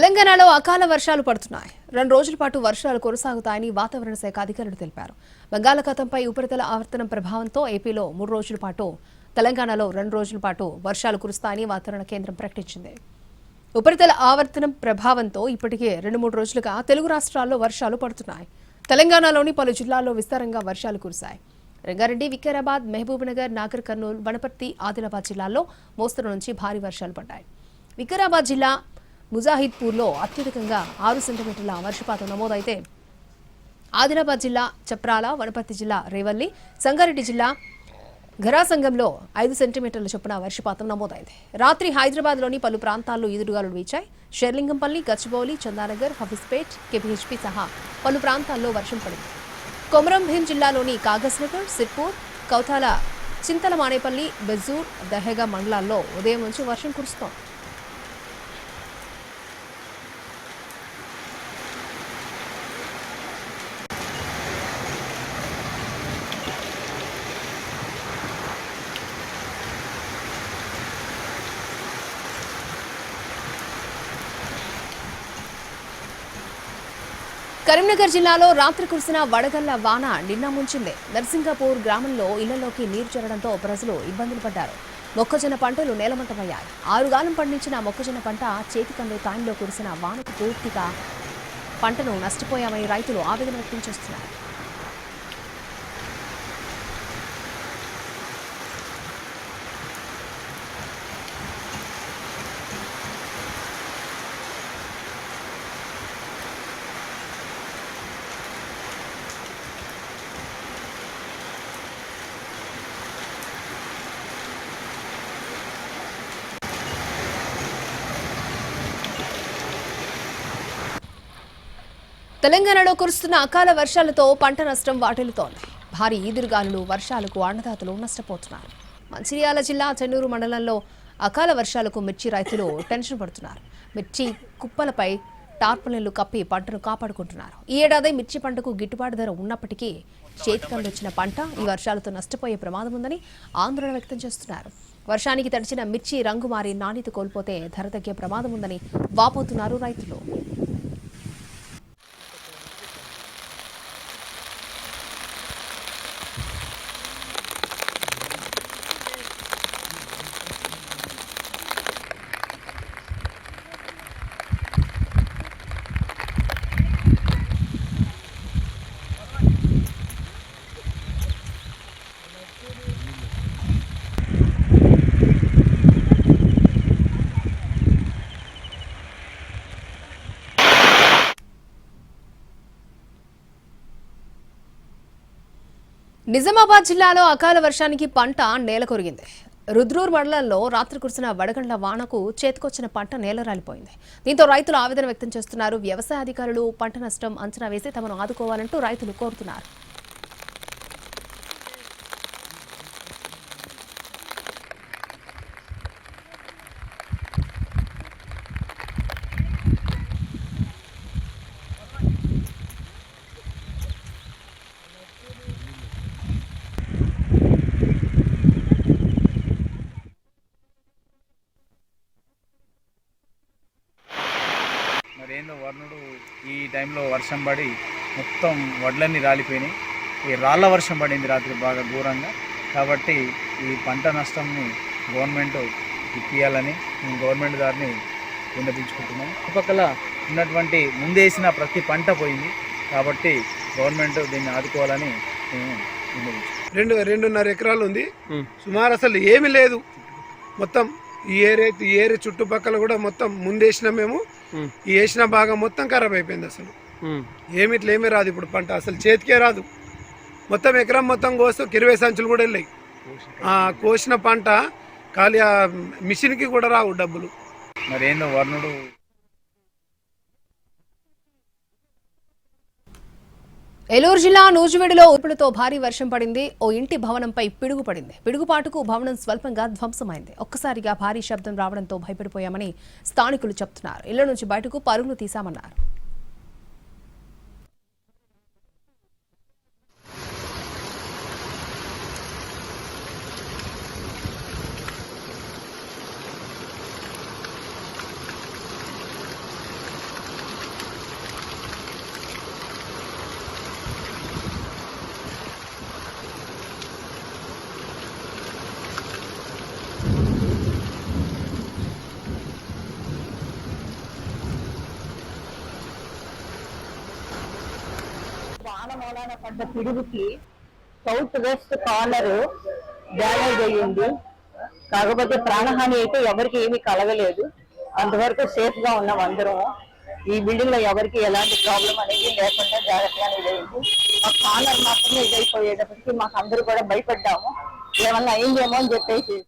తెలంగాణలో అకాల వర్షాలు పడుతున్నాయి. 2 రోజుల పాటు వర్షాలు కొనసాగుతాయని వాతావరణ శాఖ అధికారులు తెలిపారు. బంగాళాఖాతంపై ఉపరితల ఆవర్తనం ప్రభావంతో ఏపీలో 3 రోజుల పాటు, తెలంగాణలో 2 రోజుల పాటు వర్షాలు కురుస్తాయని వాతావరణ కేంద్రం ప్రకటించింది. ఉపరితల ఆవర్తనం ప్రభావంతో ఇప్పటికే 2-3 రోజులుగా తెలుగు రాష్ట్రాల్లో వర్షాలు పడుతున్నాయి. తెలంగాణలోని పలు జిల్లాల్లో విస్తారంగా వర్షాలు కురిశాయి. రంగారెడ్డి, వికారాబాద్, మహబూబ్నగర్, నాగర్ కర్నూలు, వనపర్తి, ఆదిలాబాద్ జిల్లాల్లో మోస్తరు నుంచి భారీ వర్షాలు పడ్డాయి. వికారాబాద్ జిల్లా ముజాహిద్పూర్లో అత్యధికంగా 6 సెంటీమీటర్ల వర్షపాతం నమోదైతే ఆదిలాబాద్ జిల్లా చప్రాల, వనపర్తి జిల్లా రేవల్లి, సంగారెడ్డి జిల్లా ఘరాసంగంలో 5 సెంటీమీటర్ల చొప్పున వర్షపాతం నమోదైంది. రాత్రి హైదరాబాద్లోని పలు ప్రాంతాల్లో ఈదురుగాలులు వీచాయి. షేర్లింగంపల్లి, గచ్చిబౌలి, చందానగర్, హఫీజ్పేట్, కేపీహెచ్పీ సహా పలు ప్రాంతాల్లో వర్షం పడింది. కొమరం భీం జిల్లాలోని కాగజ్నగర్, సిర్పూర్, కౌతాల, చింతల మానేపల్లి, బెజూర్, దహేగా మండలాల్లో ఉదయం నుంచి వర్షం కురుస్తోంది. కరీంనగర్ జిల్లాలో రాత్రి కురిసిన వడగళ్ల వాన నిన్న ముంచింది. నర్సింగాపూర్ గ్రామంలో ఇళ్లలోకి నీరు చేరడంతో ప్రజలు ఇబ్బందులు పడ్డారు. మొక్కజొన్న పంటలు నేలమట్టమయ్యాయి. 6 గాలం పండించిన మొక్కజొన్న పంట చేతికందే టైంలో కురిసిన వానకు పూర్తిగా పంటను నష్టపోయామని రైతులు ఆవేదన వ్యక్తం చేస్తున్నారు. తెలంగాణలో కురుస్తున్న అకాల వర్షాలతో పంట నష్టం వాటిల్లుతోంది. భారీ ఈదురుగాలులు, వర్షాలకు అన్నదాతలు నష్టపోతున్నారు. మంచిర్యాల జిల్లా చెన్నూరు మండలంలో అకాల వర్షాలకు మిర్చి రైతులు టెన్షన్ పడుతున్నారు. మిర్చి కుప్పలపై టార్పలిన్లు కప్పి పంటను కాపాడుకుంటున్నారు. ఈ ఏడాది మిర్చి పంటకు గిట్టుబాటు ధర ఉన్నప్పటికీ చేతికందొచ్చిన పంట ఈ వర్షాలతో నష్టపోయే ప్రమాదం ఉందని ఆందోళన వ్యక్తం చేస్తున్నారు. వర్షానికి తడిచిన మిర్చి రంగు మారి నాణ్యత కోల్పోతే ధర తగ్గే ప్రమాదం ఉందని వాపోతున్నారు రైతులు. నిజామాబాద్ జిల్లాలో అకాల వర్షానికి పంట నేలకొరిగింది. రుద్రూర్ మండలంలో రాత్రి కురిసిన వడగండ్ల వానకు చేతికొచ్చిన పంట నేలరాలిపోయింది. దీంతో రైతులు ఆవేదన వ్యక్తం చేస్తున్నారు. వ్యవసాయ అధికారులు పంట నష్టం అంచనా వేసి తమను ఆదుకోవాలంటూ రైతులు కోరుతున్నారు. మరేందో వర్ణుడు ఈ టైంలో వర్షం పడి మొత్తం వడ్లన్నీ రాలిపోయినాయి. ఈ రాళ్ల వర్షం పడింది రాత్రి బాగా ఘోరంగా. కాబట్టి ఈ పంట నష్టంని గవర్నమెంట్ ఇప్పియాలని మేము గవర్నమెంట్ దారిని విన్నపించుకుంటున్నాం. చుట్టుపక్కల ఉన్నటువంటి ముందేసిన ప్రతి పంట పోయింది. కాబట్టి గవర్నమెంట్ దీన్ని ఆదుకోవాలని మేము విన్నపించుకుంటాం. 2.5 ఎకరాలు ఉంది. సుమారు అసలు ఏమీ లేదు. మొత్తం ఈ ఏరియా చుట్టుపక్కల కూడా మొత్తం ముందేసిన మేము ఈ వేసిన భాగం మొత్తం ఖరాబ్ అయిపోయింది. అసలు ఏమీ రాదు. ఇప్పుడు పంట అసలు చేతికే రాదు. మొత్తం ఎకరం మొత్తం కోస్తూ 20 సంచులు కూడా వెళ్ళాయి. కోసిన పంట ఖాళీ మిషన్కి కూడా రావు డబ్బులు. మరేందో వర్ణుడు ఏలూరు జిల్లా నూజివీడులో ఉరుములతో భారీ వర్షం పడింది. ఓ ఇంటి భవనంపై పిడుగు పడింది. పిడుగుపాటుకు భవనం స్వల్పంగా ధ్వంసమైంది. ఒక్కసారిగా భారీ శబ్దం రావడంతో భయపడిపోయామని స్థానికులు చెప్తున్నారు. ఇళ్ల నుంచి బయటకు పరుగులు తీశామన్నారు. మూలాన పడ్డ పిడుగుకి సౌత్ వెస్ట్ కార్నర్ డ్యామేజ్ అయ్యింది. కాకపోతే ప్రాణహాని అయితే ఎవరికి ఏమీ కలగలేదు. అంతవరకు సేఫ్ గా ఉన్నాం అందరం. ఈ బిల్డింగ్ లో ఎవరికి ఎలాంటి ప్రాబ్లం అనేది లేకుండా జాగ్రత్తగా ఇదైంది. ఆ కార్నర్ మాత్రమే ఇదైపోయేటప్పటికి మాకు అందరూ కూడా భయపడ్డాము, ఏమన్నా అయిందేమో అని చెప్పేసి.